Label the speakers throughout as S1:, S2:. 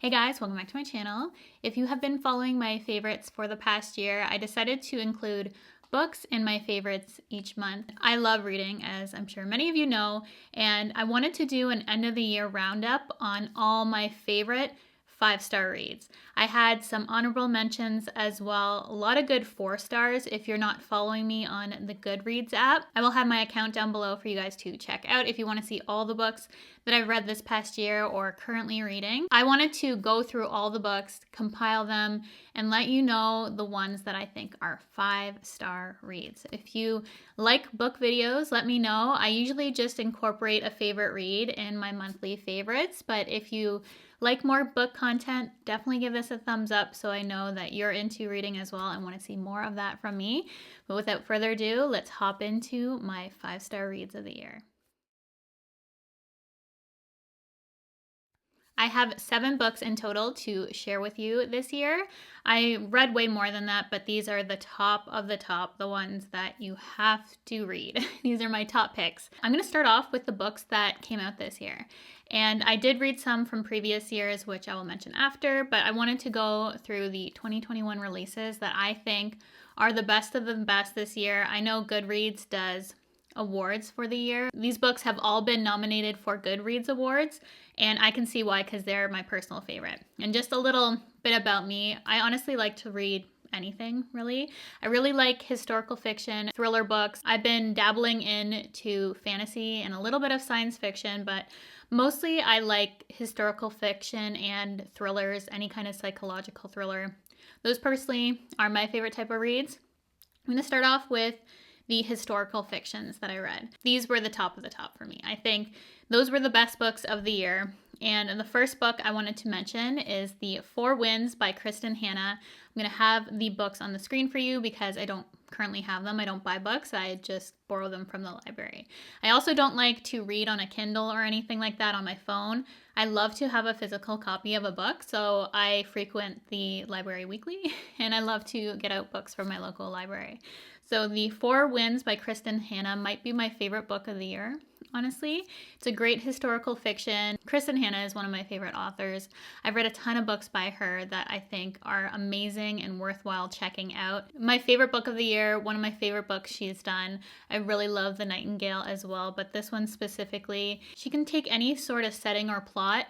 S1: Hey guys, welcome back to my channel. If you have been following my favorites for the past year, I decided to include books in my favorites each month. I love reading, as I'm sure many of you know, and I wanted to do an end of the year roundup on all my favorite 5-star reads. I had some honorable mentions as well, a lot of good 4 stars. If you're not following me on the Goodreads app, I will have my account down below for you guys to check out if you want to see all the books that I've read this past year or currently reading. I wanted to go through all the books, compile them, and let you know the ones that I think are 5-star reads. If you like book videos, let me know. I usually just incorporate a favorite read in my monthly favorites, but if you like more book content, definitely give this a thumbs up so I know that you're into reading as well and want to see more of that from me. But without further ado, let's hop into my 5-star reads of the year. I have 7 books in total to share with you this year. I read way more than that, but these are the top of the top, the ones that you have to read. These are my top picks. I'm going to start off with the books that came out this year. And I did read some from previous years, which I will mention after, but I wanted to go through the 2021 releases that I think are the best of the best this year. I know Goodreads does awards for the year. These books have all been nominated for Goodreads awards, and I can see why, because they're my personal favorite. And just a little bit about me, I honestly like to read anything, really. I really like historical fiction, thriller books. I've been dabbling into fantasy and a little bit of science fiction, but mostly I like historical fiction and thrillers, any kind of psychological thriller. Those personally are my favorite type of reads. I'm going to start off with the historical fictions that I read. These were the top of the top for me. I think those were the best books of the year. And the first book I wanted to mention is The 4 Winds by Kristen Hanna. I'm going to have the books on the screen for you because I don't currently have them. I don't buy books. I just borrow them from the library. I also don't like to read on a Kindle or anything like that on my phone. I love to have a physical copy of a book, so I frequent the library weekly, and I love to get out books from my local library. So The 4 Winds by Kristen Hanna might be my favorite book of the year, honestly. It's a great historical fiction. Kristen Hanna is one of my favorite authors. I've read a ton of books by her that I think are amazing and worthwhile checking out. My favorite book of the year, one of my favorite books she's done. I really love The Nightingale as well, but this one specifically, she can take any sort of setting or plot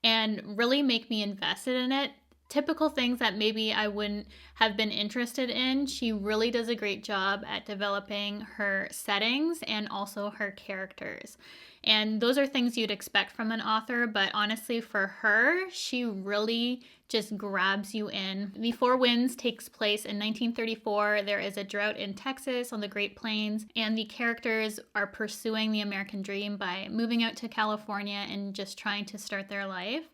S1: and really make me invested in it. Typical things that maybe I wouldn't have been interested in. She really does a great job at developing her settings and also her characters. And those are things you'd expect from an author, but honestly for her, she really just grabs you in. The 4 Winds takes place in 1934. There is a drought in Texas on the Great Plains, and the characters are pursuing the American dream by moving out to California and just trying to start their life.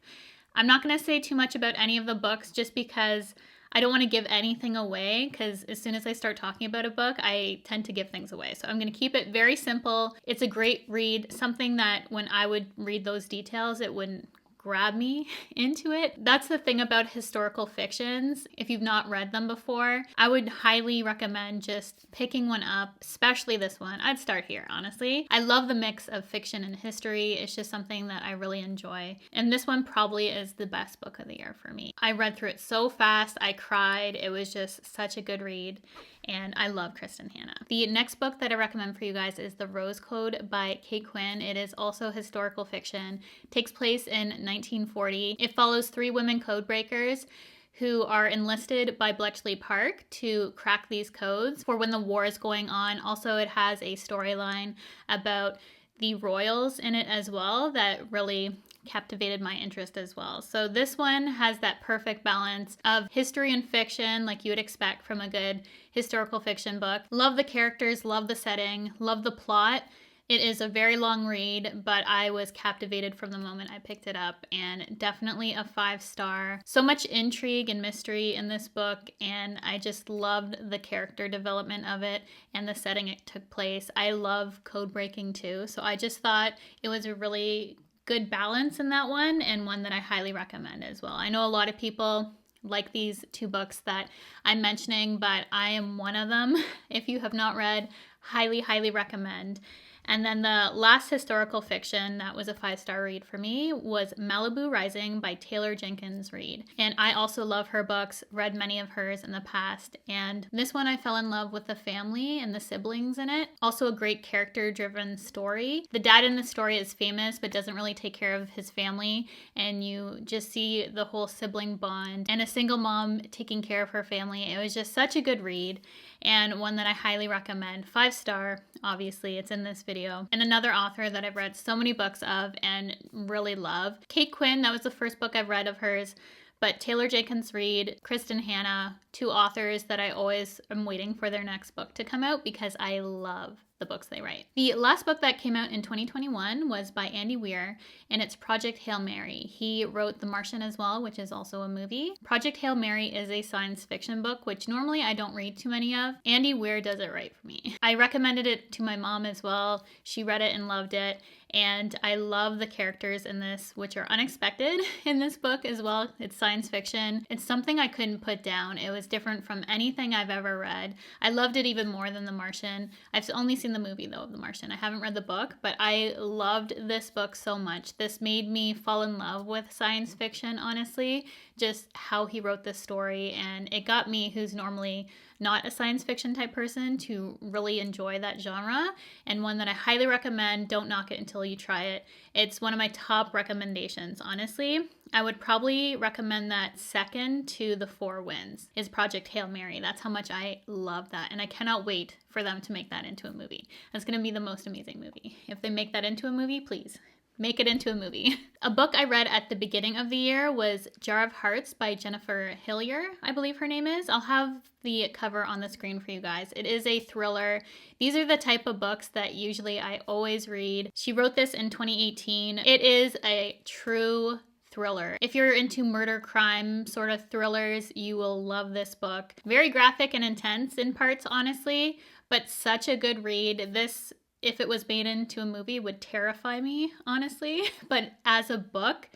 S1: I'm not going to say too much about any of the books just because I don't want to give anything away, because as soon as I start talking about a book, I tend to give things away. So I'm going to keep it very simple. It's a great read, something that when I would read those details, it wouldn't grab me into it. That's the thing about historical fictions. If you've not read them before, I would highly recommend just picking one up, especially this one. I'd start here, honestly. I love the mix of fiction and history. It's just something that I really enjoy. And this one probably is the best book of the year for me. I read through it so fast. I cried. It was just such a good read. And I love Kristen Hanna. The next book that I recommend for you guys is The Rose Code by Kate Quinn. It is also historical fiction. It takes place in 1940. It follows 3 women code breakers who are enlisted by Bletchley Park to crack these codes for when the war is going on. Also, it has a storyline about the royals in it as well that really captivated my interest as well. So this one has that perfect balance of history and fiction like you would expect from a good historical fiction book. Love the characters, love the setting, love the plot. It is a very long read, but I was captivated from the moment I picked it up, and definitely a 5-star. So much intrigue and mystery in this book, and I just loved the character development of it and the setting it took place. I love code breaking too, so I just thought it was a really good balance in that one, and one that I highly recommend as well. I know a lot of people like these 2 books that I'm mentioning, but I am one of them. If you have not read, highly recommend. And then the last historical fiction that was a 5-star read for me was Malibu Rising by Taylor Jenkins Reid. And I also love her books, read many of hers in the past. And this one I fell in love with the family and the siblings in it. Also a great character-driven story. The dad in the story is famous but doesn't really take care of his family. And you just see the whole sibling bond and a single mom taking care of her family. It was just such a good read and one that I highly recommend. 5-star, obviously, it's in this video. And another author that I've read so many books of and really love. Kate Quinn, that was the first book I've read of hers. But Taylor Jenkins Reid, Kristen Hanna, 2 authors that I always am waiting for their next book to come out because I love the books they write. The last book that came out in 2021 was by Andy Weir, and it's Project Hail Mary. He wrote The Martian as well, which is also a movie. Project Hail Mary is a science fiction book, which normally I don't read too many of. Andy Weir does it right for me. I recommended it to my mom as well. She read it and loved it. And I love the characters in this, which are unexpected in this book as well. It's science fiction. It's something I couldn't put down. It was different from anything I've ever read. I loved it even more than The Martian. I've only seen the movie, though, of The Martian. I haven't read the book, but I loved this book so much. This made me fall in love with science fiction, honestly, just how he wrote this story. And it got me, who's normally not a science fiction type person, to really enjoy that genre, and one that I highly recommend. Don't knock it until you try it. It's one of my top recommendations, honestly. I would probably recommend that second to The Four Winds is Project Hail Mary. That's how much I love that, and I cannot wait for them to make that into a movie. That's going to be the most amazing movie. If they make that into a movie, please make it into a movie. A book I read at the beginning of the year was Jar of Hearts by Jennifer Hillier, I believe her name is. I'll have the cover on the screen for you guys. It is a thriller. These are the type of books that usually I always read. She wrote this in 2018. It is a true thriller. If you're into murder crime sort of thrillers, you will love this book. Very graphic and intense in parts, honestly, but such a good read. This, if it was made into a movie, would terrify me, honestly. But as a book,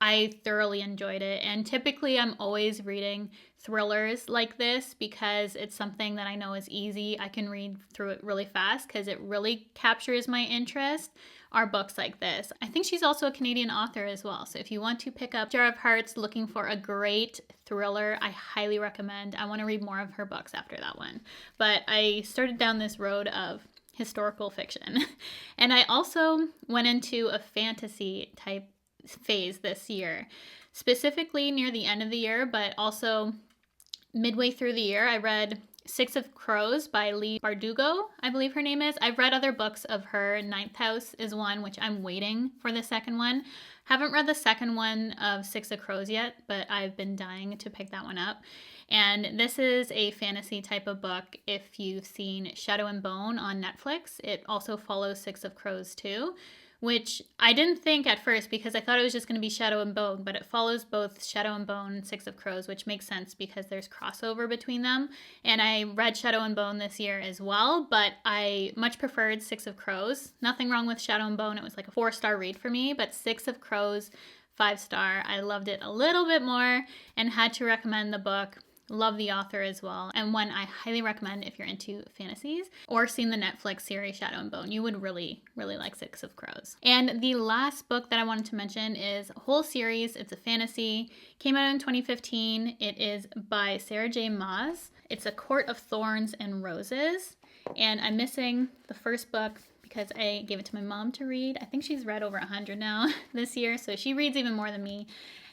S1: I thoroughly enjoyed it. And typically I'm always reading thrillers like this because it's something that I know is easy. I can read through it really fast because it really captures my interest. Are books like this. I think she's also a Canadian author as well. So if you want to pick up Jar of Hearts looking for a great thriller, I highly recommend. I want to read more of her books after that one. But I started down this road of historical fiction. And I also went into a fantasy type phase this year, specifically near the end of the year, but also midway through the year. I read Six of Crows by Leigh Bardugo, I believe her name is. I've read other books of her. Ninth House is one, which I'm waiting for the second one. Haven't read the second one of Six of Crows yet, but I've been dying to pick that one up. And this is a fantasy type of book. If you've seen Shadow and Bone on Netflix, it also follows Six of Crows too, which I didn't think at first because I thought it was just going to be Shadow and Bone, but it follows both Shadow and Bone and Six of Crows, which makes sense because there's crossover between them. And I read Shadow and Bone this year as well, but I much preferred Six of Crows. Nothing wrong with Shadow and Bone. It was like a 4-star read for me, but Six of Crows, 5-star. I loved it a little bit more and had to recommend the book. Love the author as well, and one I highly recommend if you're into fantasies or seen the Netflix series Shadow and Bone. You would really, really like Six of Crows. And the last book that I wanted to mention is a whole series. It's a fantasy. Came out in 2015. It is by Sarah J. Maas. It's A Court of Thorns and Roses. And I'm missing the first book because I gave it to my mom to read. I think she's read over 100 now this year, so she reads even more than me.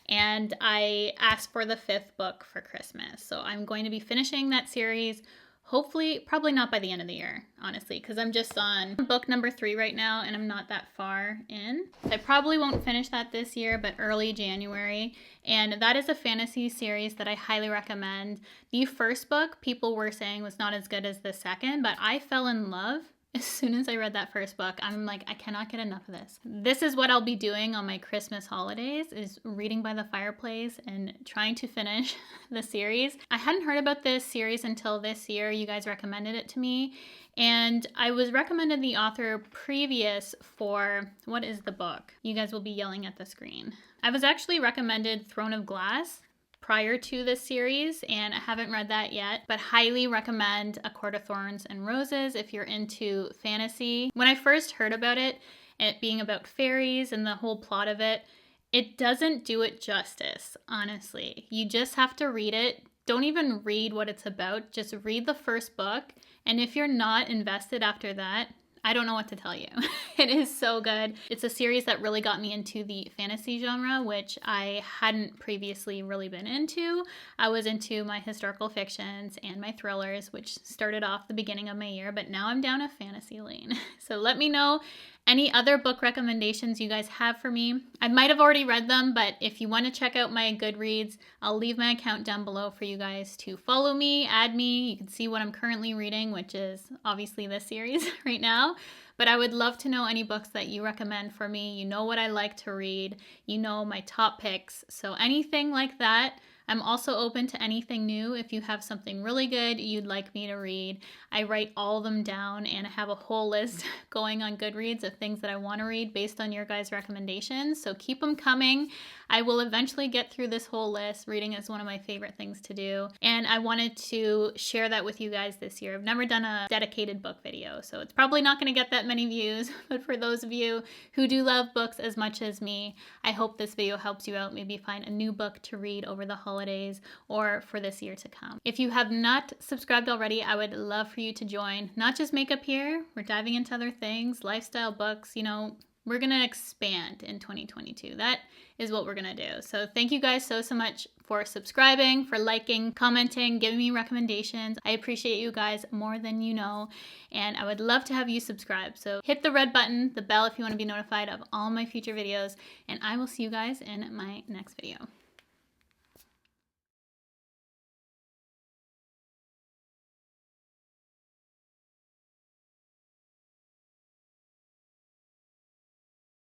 S1: And I asked for the 5th book for Christmas. So I'm going to be finishing that series, hopefully, probably not by the end of the year, honestly, because I'm just on book number 3 right now and I'm not that far in. So I probably won't finish that this year, but early January. And that is a fantasy series that I highly recommend. The first book, people were saying was not as good as the second, but I fell in love. As soon as I read that first book, I'm like, I cannot get enough of this. This is what I'll be doing on my Christmas holidays, is reading by the fireplace and trying to finish the series. I hadn't heard about this series until this year. You guys recommended it to me. And I was recommended the author previous for, what is the book? You guys will be yelling at the screen. I was actually recommended Throne of Glass prior to this series, and I haven't read that yet, but highly recommend A Court of Thorns and Roses if you're into fantasy. When I first heard about it being about fairies and the whole plot of it, it doesn't do it justice, honestly. You just have to read it. Don't even read what it's about. Just read the first book. And if you're not invested after that, I don't know what to tell you. It is so good. It's a series that really got me into the fantasy genre, which I hadn't previously really been into. I was into my historical fictions and my thrillers, which started off the beginning of my year, but now I'm down a fantasy lane. So let me know any other book recommendations you guys have for me. I might have already read them, but if you want to check out my Goodreads, I'll leave my account down below for you guys to follow me, add me. You can see what I'm currently reading, which is obviously this series right now. But I would love to know any books that you recommend for me. You know what I like to read. You know my top picks. So anything like that. I'm also open to anything new. If you have something really good you'd like me to read, I write all of them down and I have a whole list going on Goodreads of things that I want to read based on your guys' recommendations. So keep them coming. I will eventually get through this whole list. Reading is one of my favorite things to do. And I wanted to share that with you guys this year. I've never done a dedicated book video, so it's probably not going to get that many views. But for those of you who do love books as much as me, I hope this video helps you out. Maybe find a new book to read over the holidays or for this year to come. If you have not subscribed already, I would love for you to join. Not just makeup here. We're diving into other things, lifestyle books, you know. We're going to expand in 2022. That is what we're going to do. So thank you guys so much for subscribing, for liking, commenting, giving me recommendations. I appreciate you guys more than you know, and I would love to have you subscribe. So hit the red button, the bell if you want to be notified of all my future videos, and I will see you guys in my next video.